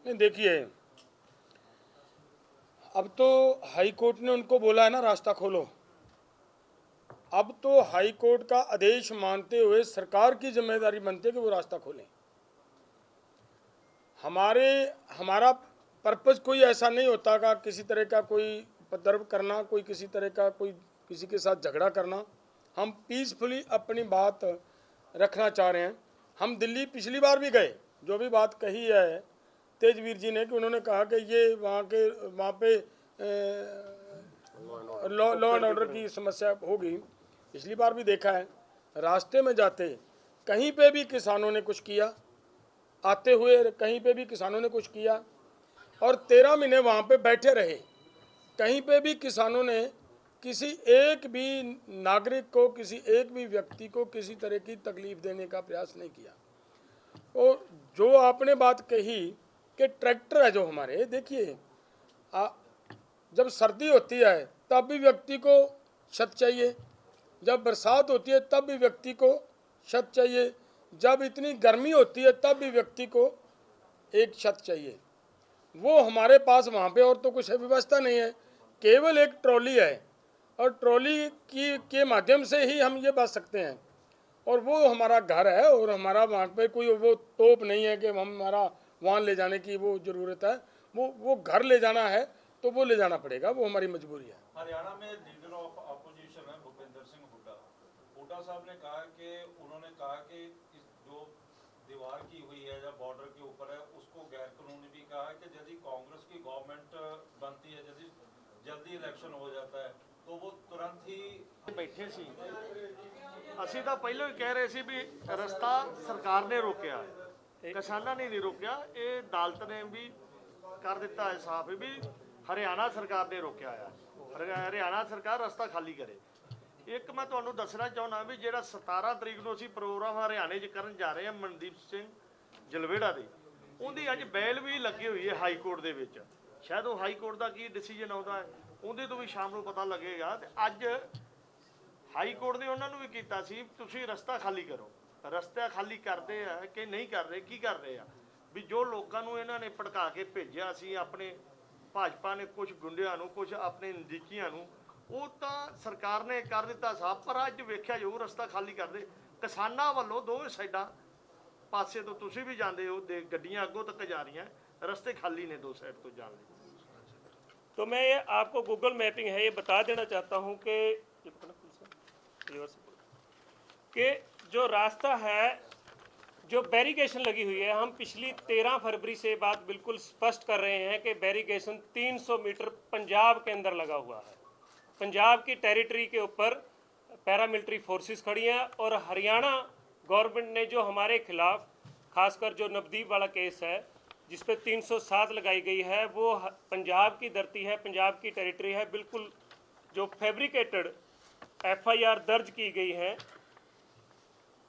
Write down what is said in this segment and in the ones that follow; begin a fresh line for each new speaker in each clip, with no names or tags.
नहीं देखिए, अब तो हाई कोर्ट ने उनको बोला है ना रास्ता खोलो। अब तो हाई कोर्ट का आदेश मानते हुए सरकार की जिम्मेदारी बनती है कि वो रास्ता खोलें। हमारा पर्पज़ कोई ऐसा नहीं होता का किसी तरह का कोई उपद्रव करना, कोई किसी तरह का कोई किसी के साथ झगड़ा करना। हम पीसफुली अपनी बात रखना चाह रहे हैं। हम दिल्ली पिछली बार भी गए, जो भी बात कही है तेजवीर जी ने कि उन्होंने कहा कि ये वहाँ पे लॉ एंड ऑर्डर की समस्या होगी। पिछली बार भी देखा है, रास्ते में जाते कहीं पे भी किसानों ने कुछ किया, आते हुए कहीं पे भी किसानों ने कुछ किया और 13 महीने वहाँ पे बैठे रहे। कहीं पे भी किसानों ने किसी एक भी नागरिक को, किसी एक भी व्यक्ति को किसी तरह की तकलीफ देने का प्रयास नहीं किया। और जो आपने बात कही कि ट्रैक्टर है जो हमारे, देखिए जब सर्दी होती है तब भी व्यक्ति को छत चाहिए, जब बरसात होती है तब भी व्यक्ति को छत चाहिए, जब इतनी गर्मी होती है तब भी व्यक्ति को एक छत चाहिए। वो हमारे पास वहाँ पे और तो कुछ व्यवस्था नहीं है, केवल एक ट्रॉली है और ट्रॉली के माध्यम से ही हम ये बच सकते हैं। और वो हमारा घर है और हमारा वहाँ पे कोई वो तोप नहीं है कि हम हमारा वहाँ ले जाने की वो ज़रूरत है। वो घर ले जाना है तो वो ले जाना पड़ेगा, वो हमारी मजबूरी है।
हरियाणा में लीडर ऑफ अपोजिशन है भूपेंद्र सिंह हुड्डा। हुड्डा साहब ने कहा कि उन्होंने कहा कि इस जो दीवार की हुई है या बॉर्डर के ऊपर है उसको गैर कानूनी भी कहा है कि यदि कांग्रेस की गवर्नमेंट बनती है, यदि जल्दी इलेक्शन हो जाता है तो वो तुरंत ही
बैठे सी ਅਸੀਂ ਤਾਂ ਪਹਿਲਾਂ ਹੀ ਕਹਿ ਰਹੇ ਸੀ ਵੀ ਰਸਤਾ ਸਰਕਾਰ ਨੇ ਰੋਕਿਆ ਹੈ, ਕਿਸਾਨਾਂ ਨੇ ਨਹੀਂ ਰੋਕਿਆ। ਇਹ ਅਦਾਲਤ ਨੇ ਵੀ ਕਰ ਦਿੱਤਾ ਹੈ ਸਾਫ਼ ਵੀ ਹਰਿਆਣਾ ਸਰਕਾਰ ਨੇ ਰੋਕਿਆ ਆ। ਹਰਿਆਣਾ ਸਰਕਾਰ ਰਸਤਾ ਖਾਲੀ ਕਰੇ। ਇੱਕ ਮੈਂ ਤੁਹਾਨੂੰ ਦੱਸਣਾ ਚਾਹੁੰਦਾ ਵੀ ਜਿਹੜਾ 17 ਤਰੀਕ ਨੂੰ ਅਸੀਂ ਪ੍ਰੋਗਰਾਮ ਹਰਿਆਣੇ 'ਚ ਕਰਨ ਜਾ ਰਹੇ ਹਾਂ ਮਨਦੀਪ ਸਿੰਘ ਜਲਵੇੜਾ ਦੇ, ਉਹਦੀ ਅੱਜ ਬੈਲ ਵੀ ਲੱਗੀ ਹੋਈ ਹੈ ਹਾਈ ਕੋਰਟ ਦੇ ਵਿੱਚ। ਸ਼ਾਇਦ ਉਹ ਹਾਈ ਕੋਰਟ ਦਾ ਕੀ ਡਿਸੀਜਨ ਆਉਂਦਾ ਹੈ ਉਹਦੇ ਤੋਂ ਵੀ ਸ਼ਾਮ ਨੂੰ ਪਤਾ ਲੱਗੇਗਾ। ਤੇ ਅੱਜ ਹਾਈ ਕੋਰਟ ਨੇ ਉਹਨਾਂ ਨੂੰ ਵੀ ਕੀਤਾ ਸੀ ਤੁਸੀਂ ਰਸਤਾ ਖਾਲੀ ਕਰੋ। ਰਸਤਾ ਖਾਲੀ ਕਰਦੇ ਆ ਕਿ ਨਹੀਂ ਕਰ ਰਹੇ, ਕੀ ਕਰ ਰਹੇ ਆ ਵੀ ਜੋ ਲੋਕਾਂ ਨੂੰ ਇਹਨਾਂ ਨੇ ਭੜਕਾ ਕੇ ਭੇਜਿਆ ਸੀ ਆਪਣੇ ਭਾਜਪਾ ਨੇ, ਕੁਝ ਗੁੰਡਿਆਂ ਨੂੰ, ਕੁਝ ਆਪਣੇ ਨਜ਼ਦੀਕੀਆਂ ਨੂੰ, ਉਹ ਤਾਂ ਸਰਕਾਰ ਨੇ ਕਰ ਦਿੱਤਾ ਸਾਫ਼। ਪਰ ਅੱਜ ਵੇਖਿਆ ਜਾਊ ਰਸਤਾ ਖਾਲੀ ਕਰਦੇ ਕਿਸਾਨਾਂ ਵੱਲੋਂ ਦੋਵੇਂ ਸਾਈਡਾਂ ਪਾਸੇ ਤੋਂ ਤੁਸੀਂ ਵੀ ਜਾਂਦੇ ਹੋ, ਗੱਡੀਆਂ ਅੱਗੋਂ तक जा रही हैं, रस्ते खाली ने दो साइड तो जाने।
तो मैं ये आपको गूगल मैपिंग है ये बता देना चाहता हूँ कि जो रास्ता है, जो बैरिकेशन लगी हुई है, हम पिछली 13 फरवरी से बात बिल्कुल स्पष्ट कर रहे हैं कि बैरिकेशन 300 मीटर पंजाब के अंदर लगा हुआ है। पंजाब की टेरिटरी के ऊपर पैरामिलिट्री फोर्सेस खड़ी हैं और हरियाणा गवर्नमेंट ने जो हमारे खिलाफ खासकर जो नवदीप वाला केस है जिस पे 307 लगाई गई है, वो पंजाब की धरती है, पंजाब की टेरिटरी है। बिल्कुल जो फैब्रिकेटेड FIR दर्ज की गई है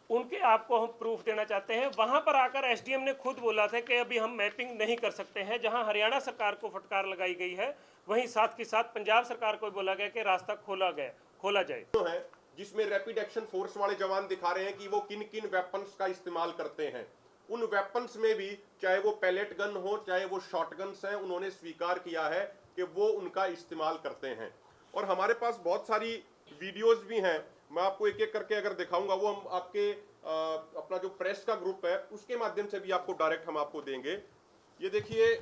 उनके आपको हम प्रूफ देना चाहते हैं। वहाँ पर आकर SDM ने खुद बोला था कि अभी हम मैपिंग नहीं कर सकते हैं। जहाँ हरियाणा सरकार को फटकार लगाई गई है वहीं साथ के साथ पंजाब सरकार को बोला गया कि रास्ता खोला जाए।
तो है जिसमें रैपिड एक्शन फोर्स वाले जवान दिखा रहे हैं कि वो किन किन वेपन्स का इस्तेमाल करते हैं। उन वेपन्स में भी चाहे वो पैलेट गन हो चाहे वो शॉटगन्स हैं, उन्होंने स्वीकार किया है कि वो उनका इस्तेमाल करते हैं। और हमारे पास बहुत सारी वीडियोस भी हैं, मैं आपको एक एक करके अगर दिखाऊंगा, वो हम आपके अपना जो प्रेस का ग्रुप है उसके माध्यम से भी आपको डायरेक्ट हम आपको देंगे। ये देखिए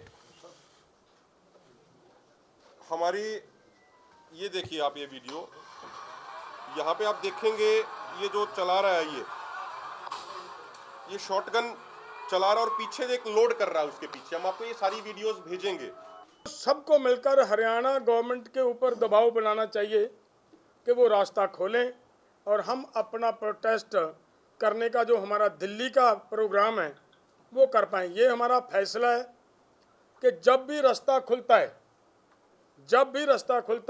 हमारी, ये देखिए आप ये वीडियो, यहाँ पे आप देखेंगे ये जो चला रहा है ये शॉटगन चला रहा और पीछे एक लोड कर रहा है, उसके पीछे हम आपको ये सारी वीडियोस भेजेंगे।
सबको मिलकर हरियाणा गवर्नमेंट के ऊपर दबाव बनाना चाहिए कि वो रास्ता खोलें और हम अपना प्रोटेस्ट करने का जो हमारा दिल्ली का प्रोग्राम है वो कर पाएँ। ये हमारा फैसला है कि जब भी रास्ता खुलता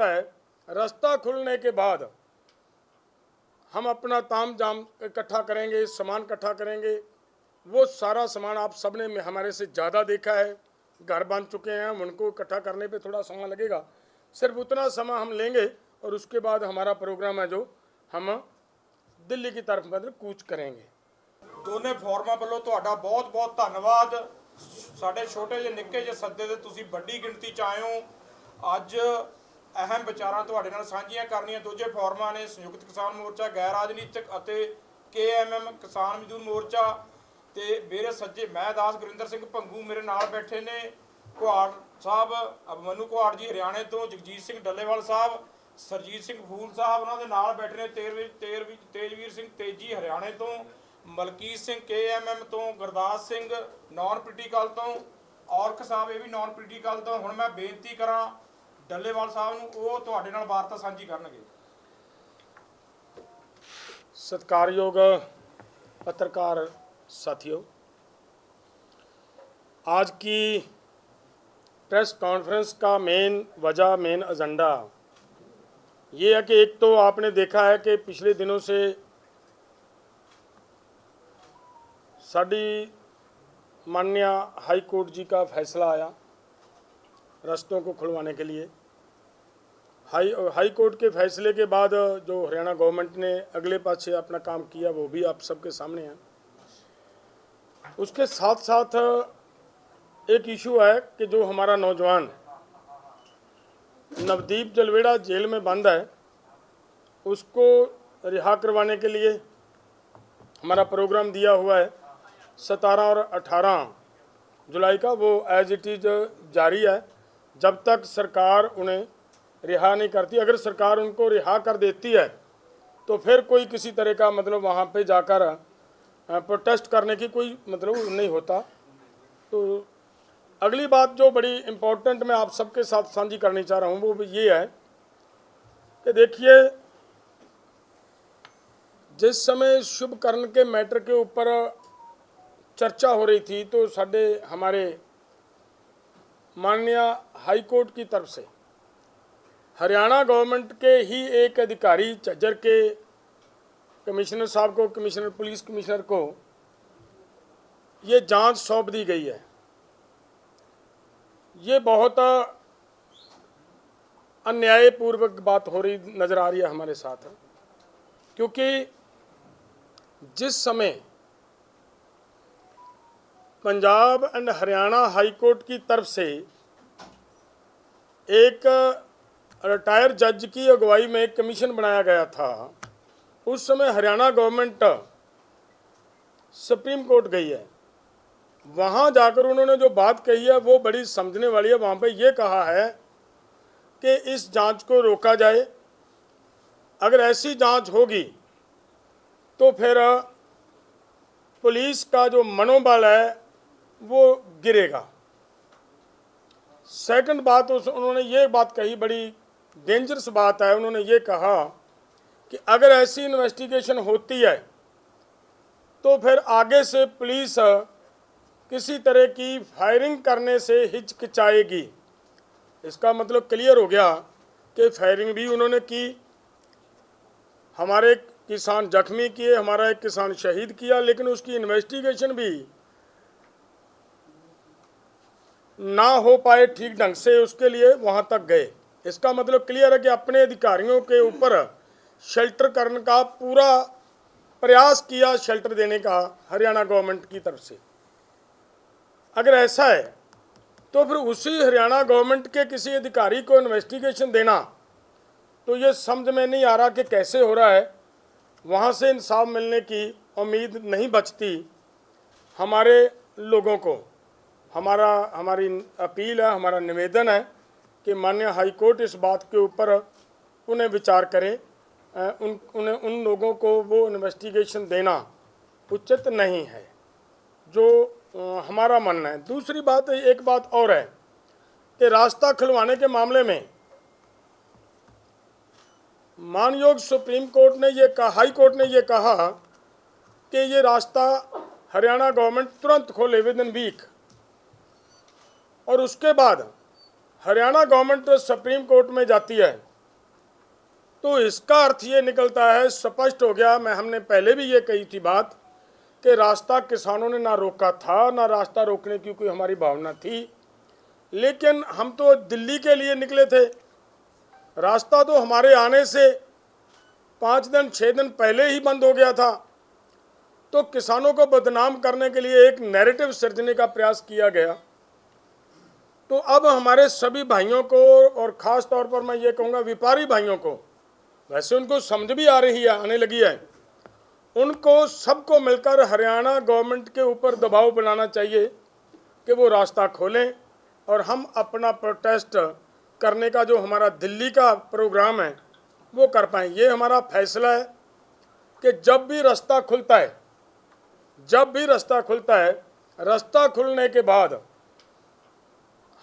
है, रास्ता खुलने के बाद हम अपना ताम जाम इकट्ठा करेंगे, सामान इकट्ठा करेंगे। वो सारा सामान आप सब ने हमारे से ज़्यादा देखा है, घर बन चुके हैं, उनको इकट्ठा करने पे थोड़ा समय लगेगा। सिर्फ उतना समय हम लेंगे और उसके बाद हमारा प्रोग्राम है जो हम दिल्ली की तरफ मतलब कूच करेंगे।
दोनों फोरमां वालों तुहाडा बहुत बहुत धन्नवाद। ਸਾਡੇ ਛੋਟੇ ਜਿਹੇ ਨਿੱਕੇ ਜਿਹੇ ਸੱਦੇ ਤੇ ਤੁਸੀਂ ਵੱਡੀ ਗਿਣਤੀ 'ਚ ਆਏ ਹੋ। ਅੱਜ ਅਹਿਮ ਵਿਚਾਰਾਂ ਤੁਹਾਡੇ ਨਾਲ ਸਾਂਝੀਆਂ ਕਰਨੀਆਂ। ਦੂਜੇ ਫੋਰਮਾਂ ਨੇ ਸੰਯੁਕਤ ਕਿਸਾਨ ਮੋਰਚਾ, ਗੈਰ ਰਾਜਨੀਤਿਕ ਅਤੇ KMM ਕਿਸਾਨ ਮਜ਼ਦੂਰ ਮੋਰਚਾ। ਤੇ ਮੇਰੇ ਸੱਜੇ ਮੈਂ ਦਾਸ ਗੁਰਿੰਦਰ ਸਿੰਘ ਭੰਗੂ, ਮੇਰੇ ਨਾਲ ਬੈਠੇ ਨੇ ਕੁਹਾੜ ਸਾਹਿਬ, ਅਭਮਨੂ ਕੁਹਾੜ ਜੀ ਹਰਿਆਣੇ ਤੋਂ, ਜਗਜੀਤ ਸਿੰਘ ਡੱਲੇਵਾਲ ਸਾਹਿਬ, ਸਰਜੀਤ ਸਿੰਘ ਫੂਲ ਸਾਹਿਬ ਉਹਨਾਂ ਦੇ ਨਾਲ ਬੈਠੇ ਨੇ, ਤੇਜਵੀਰ ਸਿੰਘ ਤੇਜੀ ਹਰਿਆਣੇ ਤੋਂ, ਮਲਕੀਤ ਸਿੰਘ KMM ਤੋਂ, ਗੁਰਦਾਸ ਸਿੰਘ ਨਾਨ ਪੋਲੀਟੀਕਲ ਤੋਂ, ਔਰਖ ਸਾਹਿਬ ਇਹ ਵੀ ਨਾਨ ਪੋਲੀਟੀਕਲ ਤੋਂ। ਹੁਣ ਮੈਂ ਬੇਨਤੀ ਕਰਾਂ ਡੱਲੇਵਾਲ ਸਾਹਿਬ ਨੂੰ, ਉਹ ਤੁਹਾਡੇ ਨਾਲ ਵਾਰਤਾ ਸਾਂਝੀ ਕਰਨਗੇ।
सत्कारयोग पत्रकार साथियों, आज की प्रेस कॉन्फ्रेंस का मेन एजेंडा ये है कि एक तो आपने देखा है कि पिछले दिनों से साडी माननीय हाई कोर्ट जी का फैसला आया रास्तों को खुलवाने के लिए। हाई कोर्ट के फैसले के बाद जो हरियाणा गवर्नमेंट ने अगले पासे अपना काम किया वो भी आप सबके सामने है। उसके साथ साथ एक इशू है कि जो हमारा नौजवान नवदीप जलवेड़ा जेल में बंद है, उसको रिहा करवाने के लिए हमारा प्रोग्राम दिया हुआ है 17 और 18 जुलाई का। वो एज इट इज़ जारी है जब तक सरकार उन्हें रिहा नहीं करती। अगर सरकार उनको रिहा कर देती है तो फिर कोई किसी तरह का मतलब वहाँ पे जाकर प्रोटेस्ट करने की कोई मतलब नहीं होता। तो अगली बात जो बड़ी इम्पोर्टेंट मैं आप सबके साथ साझी करनी चाह रहा हूँ वो ये है कि देखिए, जिस समय शुभकरण के मैटर के ऊपर चर्चा हो रही थी तो हमारे माननीय हाई कोर्ट की तरफ से हरियाणा गवर्नमेंट के ही एक अधिकारी झज्जर के कमिश्नर साहब को, कमिश्नर पुलिस कमिश्नर को ये जांच सौंप दी गई है। ये बहुत अन्यायपूर्वक बात हो रही नज़र आ रही है हमारे साथ, क्योंकि जिस समय Punjab and Haryana high court की तरफ से एक रिटायर जज की अगुवाई में एक कमीशन बनाया गया था, उस समय हरियाणा गवर्नमेंट सुप्रीम कोर्ट गई है। वहाँ जाकर उन्होंने जो बात कही है वो बड़ी समझने वाली है। वहाँ पे ये कहा है कि इस जांच को रोका जाए, अगर ऐसी जांच होगी तो फिर पुलिस का जो मनोबल है वो गिरेगा। सेकंड बात उन्होंने ये बात कही, बड़ी डेंजरस बात है। उन्होंने ये कहा कि अगर ऐसी इन्वेस्टिगेशन होती है तो फिर आगे से पुलिस किसी तरह की फायरिंग करने से हिचकिचाएगी। इसका मतलब क्लियर हो गया कि फायरिंग भी उन्होंने की, हमारे किसान जख्मी किए, हमारा एक किसान शहीद किया, लेकिन उसकी इन्वेस्टिगेशन भी ना हो पाए ठीक ढंग से, उसके लिए वहाँ तक गए। इसका मतलब क्लियर है कि अपने अधिकारियों के ऊपर शेल्टर करने का पूरा प्रयास किया, शेल्टर देने का हरियाणा गवर्नमेंट की तरफ से। अगर ऐसा है तो फिर उसी हरियाणा गवर्नमेंट के किसी अधिकारी को इन्वेस्टिगेशन देना तो ये समझ में नहीं आ रहा कि कैसे हो रहा है। वहाँ से इंसाफ मिलने की उम्मीद नहीं बचती हमारे लोगों को। हमारी अपील है, हमारा निवेदन है कि माननीय हाई कोर्ट इस बात के ऊपर उन्हें विचार करें, उन लोगों को वो इन्वेस्टिगेशन देना उचित नहीं है, जो हमारा मानना है। दूसरी बात, एक बात और है कि रास्ता खुलवाने के मामले में मानयोग सुप्रीम कोर्ट ने ये कहा, हाई कोर्ट ने ये कहा कि ये रास्ता हरियाणा गवर्नमेंट तुरंत खोले विद इन वीक, और उसके बाद हरियाणा गवर्नमेंट सुप्रीम कोर्ट में जाती है। तो इसका अर्थ ये निकलता है, स्पष्ट हो गया, हमने पहले भी ये कही थी बात, कि रास्ता किसानों ने ना रोका था, ना रास्ता रोकने की कोई हमारी भावना थी, लेकिन हम तो दिल्ली के लिए निकले थे। रास्ता तो हमारे आने से 5 दिन 6 दिन पहले ही बंद हो गया था। तो किसानों को बदनाम करने के लिए एक नैरेटिव सृजने का प्रयास किया गया। तो अब हमारे सभी भाइयों को, और ख़ास तौर पर मैं ये कहूँगा व्यापारी भाइयों को, वैसे उनको समझ भी आ रही है, आने लगी है, उनको सबको मिलकर हरियाणा गवर्नमेंट के ऊपर दबाव बनाना चाहिए कि वो रास्ता खोलें और हम अपना प्रोटेस्ट करने का जो हमारा दिल्ली का प्रोग्राम है वो कर पाएँ। ये हमारा फैसला है कि जब भी रास्ता खुलता है, जब भी रास्ता खुलता है, रास्ता खुलने के बाद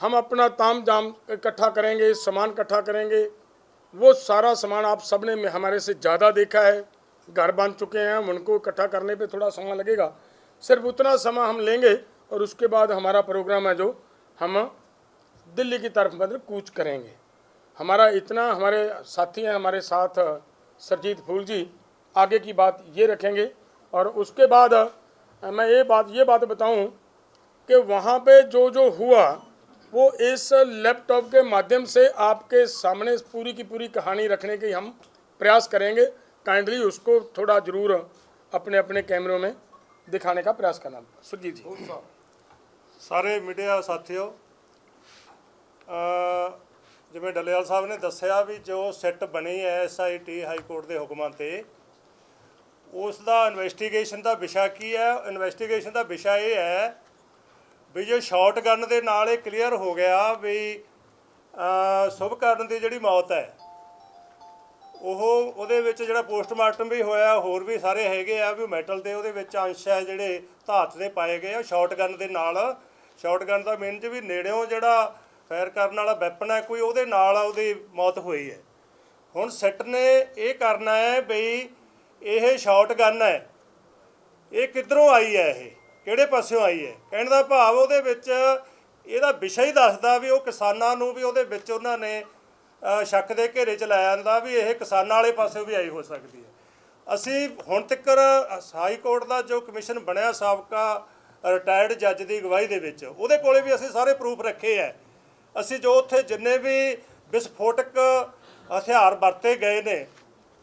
हम अपना ताम जाम इकट्ठा करेंगे, सामान इकट्ठा करेंगे। वो सारा सामान आप सब ने हमारे से ज़्यादा देखा है, घर बन चुके हैं, हम उनको इकट्ठा करने पे थोड़ा समय लगेगा, सिर्फ उतना समय हम लेंगे और उसके बाद हमारा प्रोग्राम है जो हम दिल्ली की तरफ मतलब कूच करेंगे। हमारा इतना, हमारे साथी हैं हमारे साथ सरजीत फूल जी, आगे की बात ये रखेंगे। और उसके बाद मैं ये बात बताऊं कि वहाँ पे जो हुआ वो इस लैपटॉप के माध्यम से आपके सामने पूरी की पूरी कहानी रखने की हम प्रयास करेंगे। काइंडली उसको थोड़ा ज़रूर अपने अपने कैमरों में दिखाने का प्रयास करना। सुरजीत जी।
ਸਾਰੇ ਮੀਡੀਆ ਸਾਥੀਓ, ਜਿਵੇਂ ਡੱਲੇਵਾਲ ਸਾਹਿਬ ਨੇ ਦੱਸਿਆ ਵੀ ਜੋ ਸਿੱਟ ਬਣੀ ਹੈ SIT ਹਾਈ ਕੋਰਟ ਦੇ ਹੁਕਮਾਂ ਤੇ, ਉਸ ਦਾ ਇਨਵੈਸਟੀਗੇਸ਼ਨ ਦਾ ਵਿਸ਼ਾ ਕੀ ਹੈ? ਇਨਵੈਸਟੀਗੇਸ਼ਨ ਦਾ ਵਿਸ਼ਾ ਇਹ ਹੈ ਵੀ ਜੋ ਸ਼ਾਟਗਨ ਦੇ ਨਾਲ ਇਹ ਕਲੀਅਰ ਹੋ ਗਿਆ ਵੀ ਸ਼ੁਭਕਰਨ ਦੀ ਜਿਹੜੀ ਮੌਤ ਹੈ ਉਹਦੇ ਵਿੱਚ ਜਿਹੜਾ ਪੋਸਟਮਾਰਟਮ ਵੀ ਹੋਇਆ, ਹੋਰ ਵੀ ਸਾਰੇ ਹੈਗੇ ਆ ਵੀ ਮੈਟਲ ਦੇ ਉਹਦੇ ਵਿੱਚ ਅੰਸ਼ ਹੈ ਜਿਹੜੇ ਧਾਤ ਦੇ ਪਾਏ ਗਏ ਆ ਸ਼ਾਟਗਨ ਦੇ ਨਾਲ। ਸ਼ਾਟਗਨ ਦਾ ਮੀਨ 'ਚ ਵੀ ਨੇੜਿਓਂ ਜਿਹੜਾ ਫਾਇਰ ਕਰਨ ਵਾਲਾ ਵੈਪਨ ਹੈ ਕੋਈ, ਉਹਦੇ ਨਾਲ ਉਹਦੀ ਮੌਤ ਹੋਈ ਹੈ। ਹੁਣ ਸਿੱਟ ਨੇ ਇਹ ਕਰਨਾ ਹੈ ਬਈ ਇਹ ਸ਼ਾਟਗਨ ਹੈ ਇਹ ਕਿੱਧਰੋਂ ਆਈ ਹੈ, ਇਹ ਕਿਹੜੇ ਪਾਸਿਓਂ ਆਈ ਹੈ। ਕਹਿਣ ਦਾ ਭਾਵ ਉਹਦੇ ਵਿੱਚ ਇਹਦਾ ਵਿਸ਼ਾ ਹੀ ਦੱਸਦਾ ਵੀ ਉਹ ਕਿਸਾਨਾਂ ਨੂੰ ਵੀ ਉਹਦੇ ਵਿੱਚ ਉਹਨਾਂ ਨੇ ਸ਼ੱਕ ਦੇ ਘੇਰੇ 'ਚ ਲੈ ਜਾਂਦਾ ਵੀ ਇਹ ਕਿਸਾਨਾਂ ਵਾਲੇ ਪਾਸਿਓਂ ਵੀ ਆਈ ਹੋ ਸਕਦੀ ਹੈ। ਅਸੀਂ ਹੁਣ ਤੱਕ ਹਾਈ ਕੋਰਟ ਦਾ ਜੋ ਕਮਿਸ਼ਨ ਬਣਿਆ ਸਾਬਕਾ ਰਿਟਾਇਰਡ ਜੱਜ ਦੀ ਅਗਵਾਈ ਦੇ ਵਿੱਚ, ਉਹਦੇ ਕੋਲੇ ਵੀ ਅਸੀਂ ਸਾਰੇ ਪ੍ਰੂਫ ਰੱਖੇ ਹੈ। ਅਸੀਂ ਜੋ ਉੱਥੇ ਜਿੰਨੇ ਵੀ ਵਿਸਫੋਟਕ ਹਥਿਆਰ ਵਰਤੇ ਗਏ ਨੇ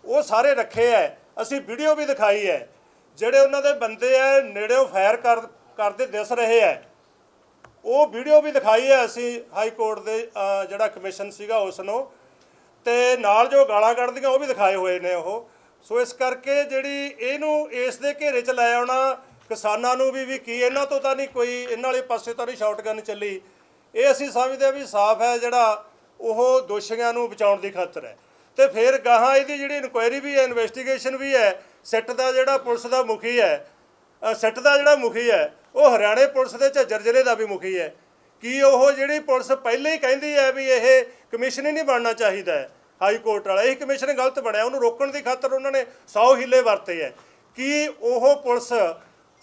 ਉਹ ਸਾਰੇ ਰੱਖੇ ਹੈ। ਅਸੀਂ ਵੀਡੀਓ ਵੀ ਦਿਖਾਈ ਹੈ, ਜਿਹੜੇ ਉਹਨਾਂ ਦੇ ਬੰਦੇ ਹੈ ਨੇੜਿਓਂ ਫਾਇਰ ਕਰਦੇ ਦਿਸ ਰਹੇ ਹੈ, ਉਹ ਵੀਡੀਓ ਵੀ ਦਿਖਾਈ ਹੈ ਅਸੀਂ ਹਾਈ ਕੋਰਟ ਦੇ ਜਿਹੜਾ ਕਮਿਸ਼ਨ ਸੀਗਾ ਉਸ ਨੂੰ, ਤੇ ਨਾਲ ਜੋ ਗਾਲਾਂ ਕੱਢਦੀਆਂ ਉਹ ਵੀ ਦਿਖਾਏ ਹੋਏ ਨੇ ਉਹ। ਸੋ ਇਸ ਕਰਕੇ ਜਿਹੜੀ ਇਹਨੂੰ ਇਸ ਦੇ ਘੇਰੇ 'ਚ ਲੈ ਆਉਣਾ ਕਿਸਾਨਾਂ ਨੂੰ ਵੀ ਕੀ ਇਹਨਾਂ ਤੋਂ ਤਾਂ ਨਹੀਂ ਕੋਈ, ਇਹਨਾਂ ਵਾਲੇ ਪਾਸੇ ਤਾਂ ਨਹੀਂ ਸ਼ਾਟਗਨ ਚੱਲੀ, ਇਹ ਅਸੀਂ ਸਮਝਦੇ ਵੀ ਸਾਫ਼ ਹੈ ਜਿਹੜਾ ਉਹ ਦੋਸ਼ੀਆਂ ਨੂੰ ਬਚਾਉਣ ਦੀ ਖਾਤਰ ਹੈ। ਤੇ ਫਿਰ ਗਾਹਾਂ ਇਹਦੀ ਜਿਹੜੀ ਇਨਕੁਆਇਰੀ ਵੀ ਹੈ, ਇਨਵੈਸਟੀਗੇਸ਼ਨ ਵੀ ਹੈ। ਸਿੱਟ ਦਾ ਜਿਹੜਾ ਪੁਲਿਸ ਦਾ ਮੁਖੀ ਹੈ, ਸਿੱਟ ਦਾ ਜਿਹੜਾ ਮੁਖੀ ਹੈ ਉਹ ਹਰਿਆਣੇ ਪੁਲਿਸ ਦੇ ਝੱਜਰ ਜ਼ਿਲ੍ਹੇ ਦਾ ਵੀ ਮੁਖੀ ਹੈ। ਕੀ ਉਹ ਜਿਹੜੀ ਪੁਲਿਸ ਪਹਿਲਾਂ ਹੀ ਕਹਿੰਦੀ ਹੈ ਵੀ ਇਹ ਕਮਿਸ਼ਨ ਹੀ ਨਹੀਂ ਬਣਨਾ ਚਾਹੀਦਾ ਹੈ ਹਾਈ ਕੋਰਟ ਵਾਲਾ, ਇਹ ਕਮਿਸ਼ਨ ਗਲਤ ਬਣਿਆ, ਉਹਨੂੰ ਰੋਕਣ ਦੀ ਖਾਤਰ ਉਹਨਾਂ ਨੇ 100 ਹੀਲੇ ਵਰਤੇ ਹੈ। ਕੀ ਉਹ ਪੁਲਿਸ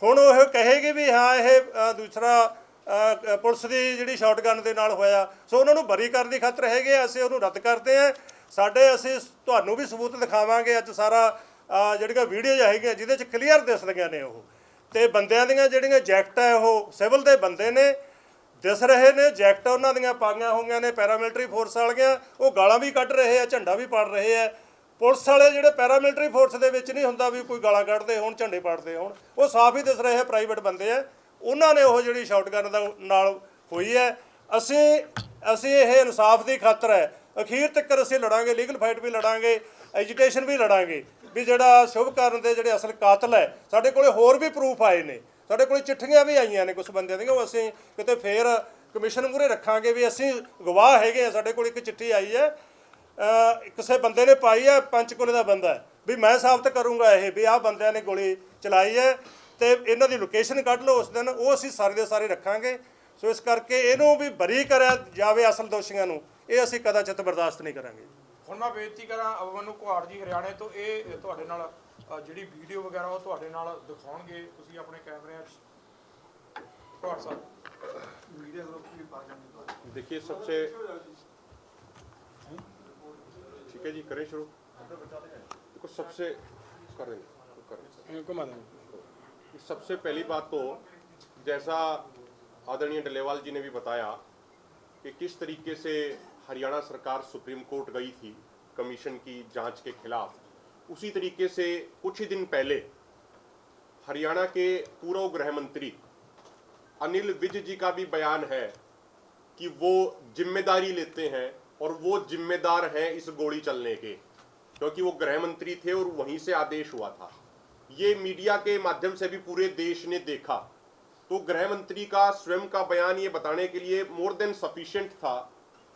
ਹੁਣ ਉਹ ਕਹੇਗੀ ਵੀ ਹਾਂ ਇਹ ਦੂਸਰਾ ਪੁਲਿਸ ਦੀ ਜਿਹੜੀ ਸ਼ਾਟਗਨ ਦੇ ਨਾਲ ਹੋਇਆ, ਸੋ ਉਹਨਾਂ ਨੂੰ ਬਰੀ ਕਰਨ ਦੀ ਖਾਤਰ ਹੈਗੇ, ਅਸੀਂ ਉਹਨੂੰ ਰੱਦ ਕਰਦੇ ਹਾਂ। ਅਸੀਂ ਤੁਹਾਨੂੰ ਵੀ ਸਬੂਤ ਦਿਖਾਵਾਂਗੇ ਅੱਜ ਸਾਰਾ, ਜਿਹੜੀਆਂ ਵੀਡੀਓ ਹੈਗੀਆਂ ਜਿਹਦੇ 'ਚ ਕਲੀਅਰ ਦਿਸਦੀਆਂ ਨੇ ਉਹ, ਤੇ ਬੰਦਿਆਂ ਦੀਆਂ ਜਿਹੜੀਆਂ ਜੈਕਟ ਹੈ ਉਹ ਸਿਵਲ ਦੇ ਬੰਦੇ ਨੇ ਦਿਸ ਰਹੇ ਨੇ, ਜੈਕਟ ਉਹਨਾਂ ਦੀਆਂ ਪਾਈਆਂ ਹੋਈਆਂ ਨੇ ਪੈਰਾਮਿਲਟਰੀ ਫੋਰਸ ਵਾਲੀਆਂ, ਉਹ ਗਾਲਾਂ ਵੀ ਕੱਢ ਰਹੇ ਆ, ਝੰਡਾ ਵੀ ਪਾੜ ਰਹੇ ਆ। ਪੁਲਿਸ ਵਾਲੇ ਜਿਹੜੇ ਪੈਰਾਮਿਲਟਰੀ ਫੋਰਸ ਦੇ ਵਿੱਚ ਨਹੀਂ ਹੁੰਦਾ ਵੀ ਕੋਈ ਗਾਲਾਂ ਕੱਢਦੇ ਹੋਣ, ਝੰਡੇ ਪਾੜਦੇ ਹੋਣ, ਉਹ ਸਾਫ਼ ਹੀ ਦਿਸ ਰਹੇ ਆ ਪ੍ਰਾਈਵੇਟ ਬੰਦੇ ਆ, ਉਹਨਾਂ ਨੇ ਉਹ ਜਿਹੜੀ ਸ਼ਾਟਗਨ ਦਾ ਨਾਲ ਹੋਈ ਹੈ। ਅਸੀਂ ਇਹ ਇਨਸਾਫ ਦੀ ਖਾਤਰ ਹੈ, ਅਖੀਰ ਤੱਕ ਅਸੀਂ ਲੜਾਂਗੇ, ਲੀਗਲ ਫਾਈਟ ਵੀ ਲੜਾਂਗੇ, ਐਜੀਟੇਸ਼ਨ ਵੀ ਲੜਾਂਗੇ ਵੀ ਜਿਹੜਾ ਸ਼ੁਭਕਰਨ ਦੇ ਜਿਹੜੇ ਅਸਲ ਕਾਤਲ ਹੈ। ਸਾਡੇ ਕੋਲੇ ਹੋਰ ਵੀ ਪ੍ਰੂਫ ਆਏ ਨੇ, ਸਾਡੇ ਕੋਲ ਚਿੱਠੀਆਂ ਵੀ ਆਈਆਂ ਨੇ ਕੁਝ ਬੰਦਿਆਂ ਦੀਆਂ, ਉਹ ਅਸੀਂ ਕਿਤੇ ਫੇਰ ਕਮਿਸ਼ਨ ਮੂਹਰੇ ਰੱਖਾਂਗੇ ਵੀ ਅਸੀਂ ਗਵਾਹ ਹੈਗੇ ਆ। ਸਾਡੇ ਕੋਲ ਇੱਕ ਚਿੱਠੀ ਆਈ ਹੈ, ਕਿਸੇ ਬੰਦੇ ਨੇ ਪਾਈ ਹੈ, ਪੰਚਕੂਲੇ ਦਾ ਬੰਦਾ ਹੈ, ਵੀ ਮੈਂ ਸਾਬਤ ਕਰੂੰਗਾ ਇਹ ਵੀ ਆਹ ਬੰਦਿਆਂ ਨੇ ਗੋਲੀ ਚਲਾਈ ਹੈ ਤੇ ਇਹਨਾਂ ਦੀ ਲੋਕੇਸ਼ਨ ਕੱਢ ਲਓ ਉਸ ਦਿਨ, ਉਹ ਅਸੀਂ ਸਾਰੇ ਦੇ ਸਾਰੇ ਰੱਖਾਂਗੇ। ਸੋ ਇਸ ਕਰਕੇ ਇਹਨੂੰ ਵੀ ਬਰੀ ਕਰਿਆ ਜਾਵੇ ਅਸਲ ਦੋਸ਼ੀਆਂ ਨੂੰ, ਇਹ ਅਸੀਂ ਕਦਾਚਿਤ ਬਰਦਾਸ਼ਤ ਨਹੀਂ ਕਰਾਂਗੇ।
ਹੁਣ ਮੈਂ ਬੇਨਤੀ ਕਰਾਂ ਅਵਨ ਕੁਹਾੜ ਜੀ ਹਰਿਆਣੇ ਤੋਂ, ਇਹ ਤੁਹਾਡੇ ਨਾਲ ਜਿਹੜੀ ਵੀਡੀਓ ਵਗੈਰਾ ਉਹ ਤੁਹਾਡੇ ਨਾਲ ਦਿਖਾਉਣਗੇ, ਤੁਸੀਂ ਆਪਣੇ ਕੈਮਰਿਆਂ 'ਚ। ਕੁਹਾੜ ਸਾਹਿਬ
देखिए सबसे ठीक है जी, करें शुरू। देखो सबसे सबसे पहली बात तो जैसा आदरणीय डलेवाल जी ने भी बताया कि किस तरीके से हरियाणा सरकार सुप्रीम कोर्ट गई थी कमीशन की जांच के खिलाफ, उसी तरीके से कुछ ही दिन पहले हरियाणा के पूर्व गृह मंत्री अनिल विज जी का भी बयान है कि वो जिम्मेदारी लेते हैं और वो जिम्मेदार हैं इस गोली चलने के, क्योंकि वो गृह मंत्री थे और वहीं से आदेश हुआ था। ये मीडिया के माध्यम से भी पूरे देश ने देखा। तो गृह मंत्री का स्वयं का बयान ये बताने के लिए मोर देन सफिशिएंट था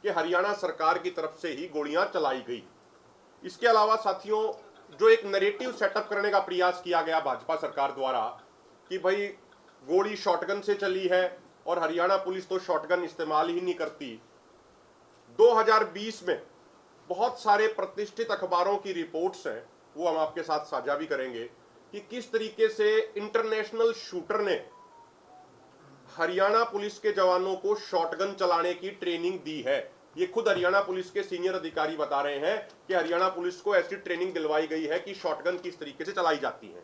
कि हरियाणा सरकार की तरफ से ही गोलियां चलाई गई। इसके अलावा साथियों, जो एक नैरेटिव सेटअप करने का प्रयास किया गया भाजपा सरकार द्वारा कि भाई गोली शॉटगन से चली है और हरियाणा पुलिस तो शॉटगन इस्तेमाल ही नहीं करती। 2020 में बहुत सारे प्रतिष्ठित अखबारों की रिपोर्ट्स हैं, वो हम आपके साथ साझा भी करेंगे कि किस तरीके से इंटरनेशनल शूटर ने हरियाणा पुलिस के जवानों को शॉटगन चलाने की ट्रेनिंग दी है। ये खुद हरियाणा पुलिस के सीनियर अधिकारी बता रहे हैं कि हरियाणा पुलिस को ऐसी ट्रेनिंग दिलवाई गई है कि शॉटगन किस तरीके से चलाई जाती है।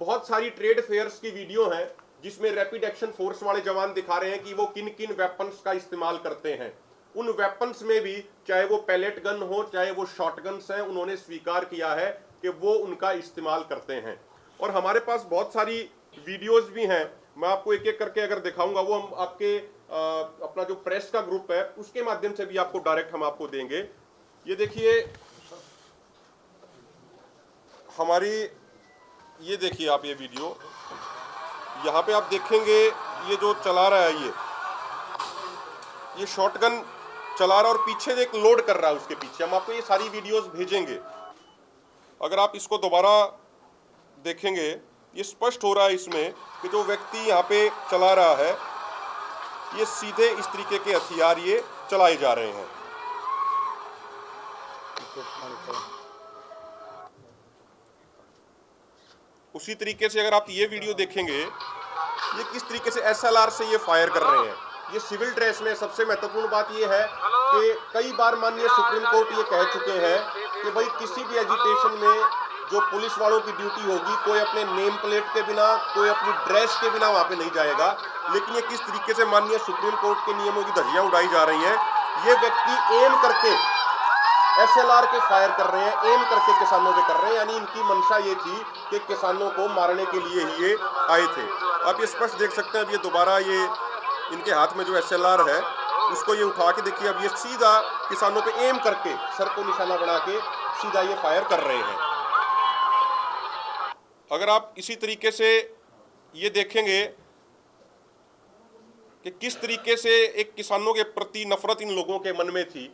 बहुत सारी ट्रेड फेयर्स की वीडियो हैं जिसमें रैपिड एक्शन फोर्स वाले जवान दिखा रहे हैं कि वो किन किन वेपन्स का इस्तेमाल करते हैं। उन वेपन्स में भी चाहे वो पैलेट गन हो चाहे वो शॉटगन्स हैं, उन्होंने स्वीकार किया है कि वो उनका इस्तेमाल करते हैं। और हमारे पास बहुत सारी वीडियोस भी हैं, मैं आपको एक एक करके अगर दिखाऊंगा, वो हम आपके अपना जो प्रेस का ग्रुप है उसके माध्यम से भी आपको डायरेक्ट हम आपको देंगे। ये देखिए हमारी, ये देखिए आप ये वीडियो, यहाँ पे आप देखेंगे ये जो चला रहा है ये शॉटगन चला रहा है और पीछे एक लोड कर रहा है उसके पीछे। हम आपको ये सारी वीडियोस भेजेंगे। अगर आप इसको दोबारा देखेंगे ये स्पष्ट हो रहा है इसमें कि जो व्यक्ति यहाँ पे चला रहा है ये सीधे इस तरीके के हथियार ये चलाए जा रहे हैं। उसी तरीके से अगर आप ये वीडियो देखेंगे ये किस तरीके से एसएलआर से ये फायर कर रहे हैं। ये सिविल ड्रेस में सबसे महत्वपूर्ण बात ये है कि कई बार माननीय सुप्रीम कोर्ट ये कह चुके हैं कि भाई किसी भी एजिटेशन में जो पुलिस वालों की ड्यूटी होगी, कोई अपने नेम प्लेट के बिना, कोई अपनी ड्रेस के बिना वहां पे नहीं जाएगा। लेकिन ये किस तरीके से माननीय सुप्रीम कोर्ट के नियमों की धज्जियां उड़ाई जा रही हैं। ये व्यक्ति एम करके एसएलआर के फायर कर रहे हैं, एम करके किसानों पे कर रहे हैं, यानी इनकी मंशा ये थी कि किसानों को मारने के लिए ही ये आए थे। आप ये स्पष्ट देख सकते हैं। अब ये दोबारा ये इनके हाथ में जो एसएलआर है उसको ये उठा के देखिए, अब ये सीधा किसानों पे एम करके सर को निशाना बना के सीधा ये फायर कर रहे हैं। अगर आप इसी तरीके से ये देखेंगे कि किस तरीके से एक किसानों के प्रति नफरत इन लोगों के मन में थी,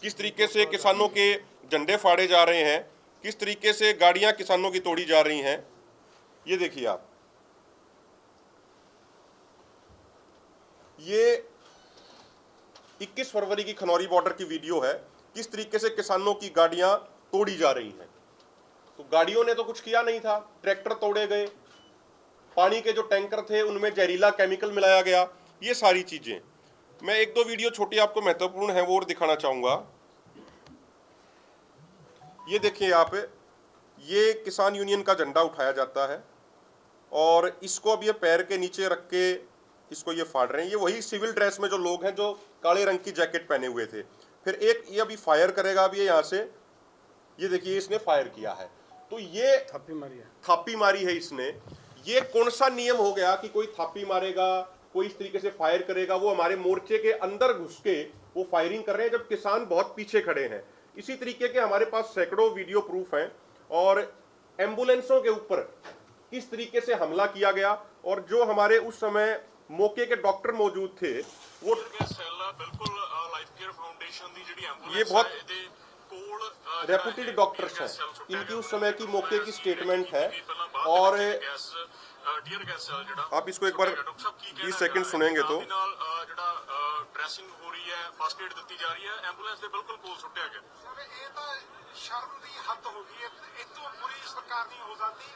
किस तरीके से किसानों के झंडे फाड़े जा रहे हैं, किस तरीके से गाड़ियां किसानों की तोड़ी जा रही हैं, ये देखिए आप। ये 21 फरवरी की खनौरी बॉर्डर की वीडियो है, किस तरीके से किसानों की गाड़ियां तोड़ी जा रही हैं। तो गाड़ियों ने तो कुछ किया नहीं था, ट्रैक्टर तोड़े गए, पानी के जो टैंकर थे उनमें जहरीला केमिकल मिलाया गया, ये सारी चीजें। मैं एक दो वीडियो छोटी आपको महत्वपूर्ण है वो और दिखाना चाहूंगा। ये देखिए आप, ये किसान यूनियन का झंडा उठाया जाता है और इसको अब ये पैर के नीचे रख के इसको ये फाड़ रहे हैं। ये वही सिविल ड्रेस में जो लोग हैं जो काले रंग की जैकेट पहने हुए थे। फिर एक ये अभी फायर करेगा, अब ये यहाँ से, ये देखिए इसने फायर किया है, तो ये थापी मारी है इसने। ये कौन सा नियम हो गया कि कोई थापी मारेगा, कोई इस तरीके से फायर करेगा? वो हमारे मोर्चे के अंदर घुस के वो फायरिंग कर रहे हैं जब किसान बहुत पीछे खड़े हैं। इसी तरीके के हमारे पास सैकड़ों वीडियो प्रूफ हैं। और एम्बुलेंसों के ऊपर किस तरीके से हमला किया गया, और जो हमारे उस समय मौके के डॉक्टर मौजूद थे वो ये बहुत रेपुटेड डॉक्टर्स हैं, इनकी उस समय की मौके की स्टेटमेंट है। और आप इसको एक बार 20 सेकंड सुनेंगे तो
ड्रेसिंग हो रही है, फर्स्ट एड दी जा रही है, एंबुलेंस ਦੇ ਬਿਲਕੁਲ ਕੋਲ ਸੁੱਟਿਆ ਗਿਆ। ਇਹ ਤਾਂ ਸ਼ਰਮ ਦੀ ਹੱਦ ਹੋ ਗਈ ਹੈ, ਇਹ ਤੋਂ ਬੁਰੀ ਸਰਕਾਰ ਨਹੀਂ ਹੋ ਜਾਂਦੀ।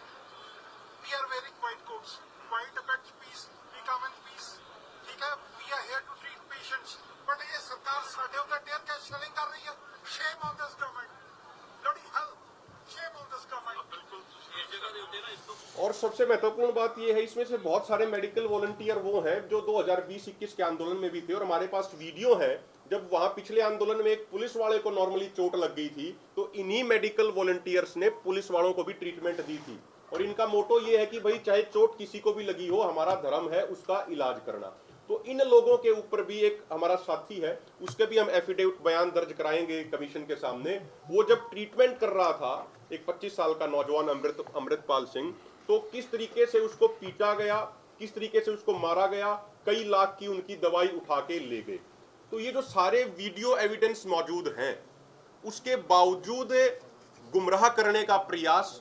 We are very quiet about peace, we come in peace, ठीक है, we are here to treat patients, but ये सरकार ਸਾਡੇ ਉੱਤੇ टेयर गैस शेलिंग कर रही है। Shame on this government, bloody hell, shame on this government। बिल्कुल इस जगह ਦੇ ਉੱਤੇ ना इसको।
और सबसे महत्वपूर्ण बात यह है, इसमें से बहुत सारे मेडिकल वॉलंटियर वो हैं जो 2020-21 के आंदोलन में भी थे। और हमारे पास वीडियो है जब वहां पिछले आंदोलन में एक पुलिस वाले को नॉर्मली चोट लग गई थी तो इन्हीं मेडिकल वॉलंटियर्स ने पुलिस वालों को भी ट्रीटमेंट दी थी। और इनका मोटो ये है कि भाई चाहे चोट किसी को भी लगी हो, हमारा धर्म है उसका इलाज करना। तो इन लोगों के ऊपर भी एक हमारा साथी है, उसके भी हम एफिडेविट बयान दर्ज कराएंगे कमीशन के सामने। वो जब ट्रीटमेंट कर रहा था एक 25 साल का नौजवान अमृतपाल सिंह, तो किस तरीके से उसको पीटा गया, किस तरीके से उसको मारा गया, कई लाख की उनकी दवाई उठा के ले गए। तो ये जो सारे वीडियो एविडेंस मौजूद हैं, उसके बावजूद गुमराह करने का प्रयास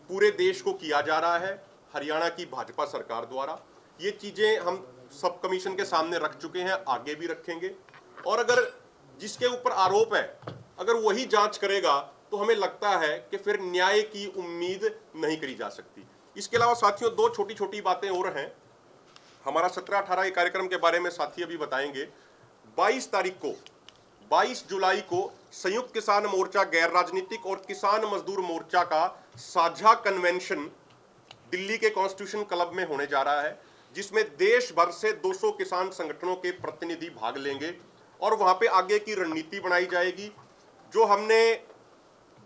पूरे देश को किया जा रहा है हरियाणा की भाजपा सरकार द्वारा। ये चीजें हम सब कमीशन के सामने रख चुके हैं, आगे भी रखेंगे। और अगर जिसके ऊपर आरोप है अगर वही जांच करेगा तो हमें लगता है कि फिर न्याय की उम्मीद नहीं करी जा सकती। इसके अलावा साथियों, दो छोटी छोटी बातें और हैं। हमारा 17-18 के कार्यक्रम के बारे में साथी अभी बताएंगे। 22 जुलाई को संयुक्त किसान मोर्चा, गैर राजनीतिक और किसान मजदूर मोर्चा का साझा कन्वेंशन दिल्ली के कॉन्स्टिट्यूशन क्लब में होने जा रहा है, जिसमें देश भर से 200 किसान संगठनों के प्रतिनिधि भाग लेंगे और वहां पे आगे की रणनीति बनाई जाएगी। जो हमने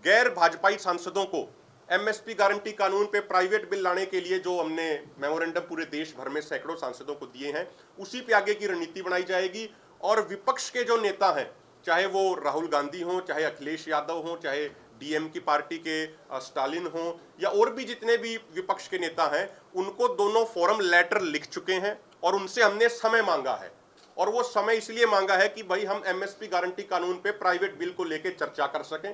गैर भाजपाई सांसदों को एमएसपी गारंटी कानून पे प्राइवेट बिल लाने के लिए जो हमने मेमोरेंडम पूरे देश भर में सैकड़ों सांसदों को दिए हैं, उसी पे आगे की रणनीति बनाई जाएगी। और विपक्ष के जो नेता हैं, चाहे वो राहुल गांधी हों, चाहे अखिलेश यादव हों, चाहे डीएम की पार्टी के स्टालिन हों, या और भी जितने भी विपक्ष के नेता हैं, उनको दोनों फोरम लेटर लिख चुके हैं और उनसे हमने समय मांगा है। और वो समय इसलिए मांगा है कि भाई हम एमएसपी गारंटी कानून पे प्राइवेट बिल को लेकर चर्चा कर सकें।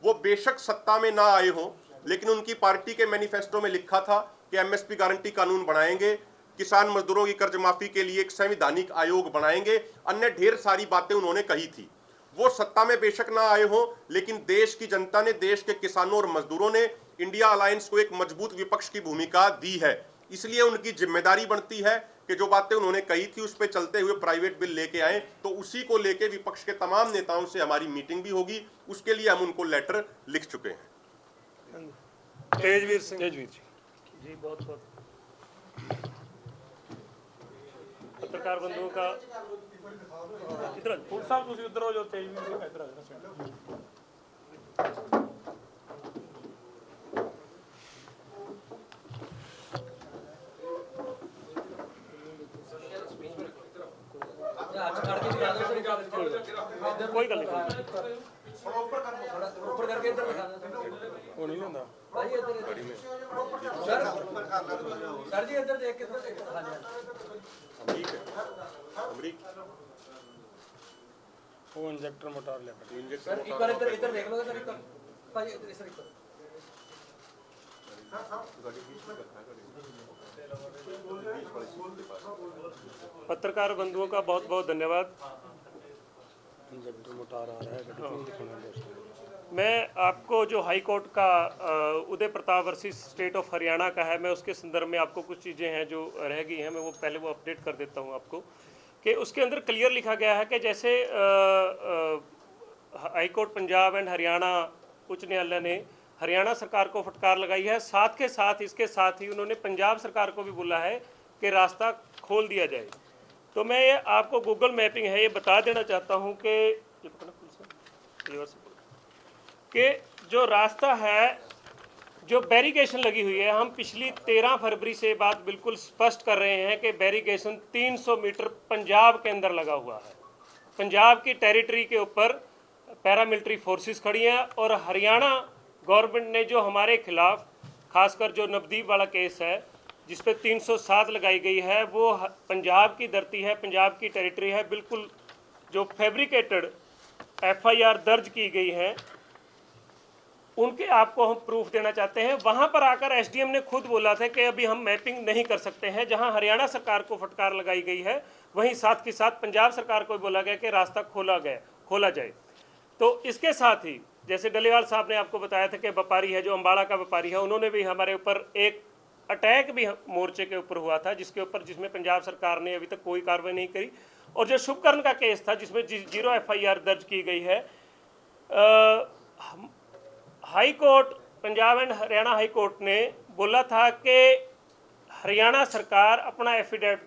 वो बेशक सत्ता में ना आए हों, लेकिन उनकी पार्टी के मैनिफेस्टो में लिखा था कि एमएसपी गारंटी कानून बनाएंगे, किसान मजदूरों की कर्ज माफी के लिए एक संवैधानिक आयोग बनाएंगे, अन्य ढेर सारी बातें उन्होंने कही थी। वो सत्ता में बेशक ना आए हों, लेकिन देश की जनता ने, देश के किसानों और मजदूरों ने इंडिया अलायंस को एक मजबूत विपक्ष की भूमिका दी है। इसलिए उनकी जिम्मेदारी बनती है कि जो बातें उन्होंने कही थी उस पर चलते हुए प्राइवेट बिल लेके आए। तो उसी को लेके विपक्ष के तमाम नेताओं से हमारी मीटिंग भी होगी, उसके लिए हम उनको लेटर लिख चुके हैं।
तेजवीर सिंह
जी बहुत बहुत पत्रकार बंधुओं का इधर
फूल साहब ਤੁਸੀਂ ਉਧਰ ਹੋ ਜੋ ਤੇਜਵੀਰ ਸਿੰਘ ਇੱਧਰ ਆ ਜਾਣਾ।
कोई गल नहीं
वो नहीं लेंदा
सर जी इधर देख के
वो इंजेक्टर मोटार लेकर
सर एक बार इधर इधर देख लो सर, एक भाई इधर एक
पत्रकार बंधुओं का बहुत बहुत धन्यवाद।
इंजेक्टर मोटार आ रहा है, गड्डी दिखाना दोस्तों।
मैं आपको जो हाई कोर्ट का Uday Pratap versus state of Haryana का है, मैं उसके संदर्भ में आपको कुछ चीज़ें हैं जो रह गई हैं, मैं वो पहले वो अपडेट कर देता हूँ आपको कि उसके अंदर क्लियर लिखा गया है कि जैसे high court Punjab and Haryana उच्च न्यायालय ने हरियाणा सरकार को फटकार लगाई है, साथ के साथ इसके साथ ही उन्होंने पंजाब सरकार को भी बोला है कि रास्ता खोल दिया जाए। तो मैं ये आपको गूगल मैपिंग है ये बता देना चाहता हूँ कि जो रास्ता है, जो बैरिकेशन लगी हुई है, हम पिछली 13 फरवरी से बात बिल्कुल स्पष्ट कर रहे हैं कि बैरिकेशन 300 मीटर पंजाब के अंदर लगा हुआ है। पंजाब की टेरिटरी के ऊपर पैरामिलिट्री फोर्सेस खड़ी हैं और हरियाणा गवर्नमेंट ने जो हमारे खिलाफ खासकर जो नवदीप वाला केस है जिस पे 307 लगाई गई है, वो पंजाब की धरती है, पंजाब की टेरिटरी है। बिल्कुल जो फैब्रिकेटेड एफआईआर दर्ज की गई है उनके आपको हम प्रूफ देना चाहते हैं। वहाँ पर आकर एसडीएम ने खुद बोला था कि अभी हम मैपिंग नहीं कर सकते हैं। जहाँ हरियाणा सरकार को फटकार लगाई गई है वहीं साथ के साथ पंजाब सरकार को बोला गया कि रास्ता खोला जाए। तो इसके साथ ही जैसे डलीवाल साहब ने आपको बताया था कि व्यापारी है जो अम्बाड़ा का व्यापारी है, उन्होंने भी हमारे ऊपर एक अटैक भी मोर्चे के ऊपर हुआ था जिसमें पंजाब सरकार ने अभी तक कोई कार्रवाई नहीं करी। और जो शुभकर्ण का केस था जिसमें 0 एफआईआर दर्ज की गई है, high court Punjab and Haryana high court ने बोला था कि हरियाणा सरकार अपना एफिडेविट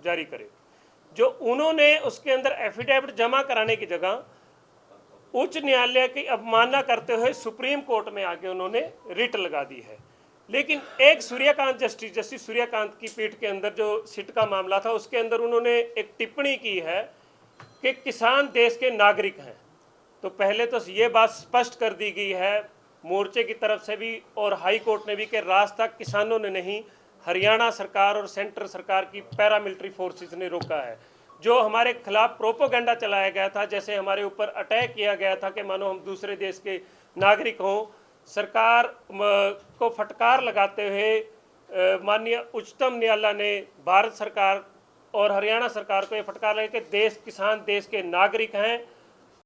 जारी करे। जो उन्होंने उसके अंदर एफिडेविट जमा कराने की जगह उच्च न्यायालय की अवमानना करते हुए सुप्रीम कोर्ट में आके उन्होंने रिट लगा दी है। लेकिन एक जस्टिस सूर्यकांत की पीठ के अंदर जो सिट का मामला था उसके अंदर उन्होंने एक टिप्पणी की है कि किसान देश के नागरिक हैं। तो पहले तो ये बात स्पष्ट कर दी गई है मोर्चे की तरफ से भी और हाई कोर्ट ने भी कि रास्ता किसानों ने नहीं, हरियाणा सरकार और सेंट्रल सरकार की पैरामिलिट्री फोर्सेस ने रोका है। जो हमारे खिलाफ प्रोपोगंडा चलाया गया था, जैसे हमारे ऊपर अटैक किया गया था कि मानो हम दूसरे देश के नागरिक हों, सरकार को फटकार लगाते हुए माननीय उच्चतम न्यायालय ने भारत सरकार और हरियाणा सरकार को ये फटकार लगा कि किसान देश के नागरिक हैं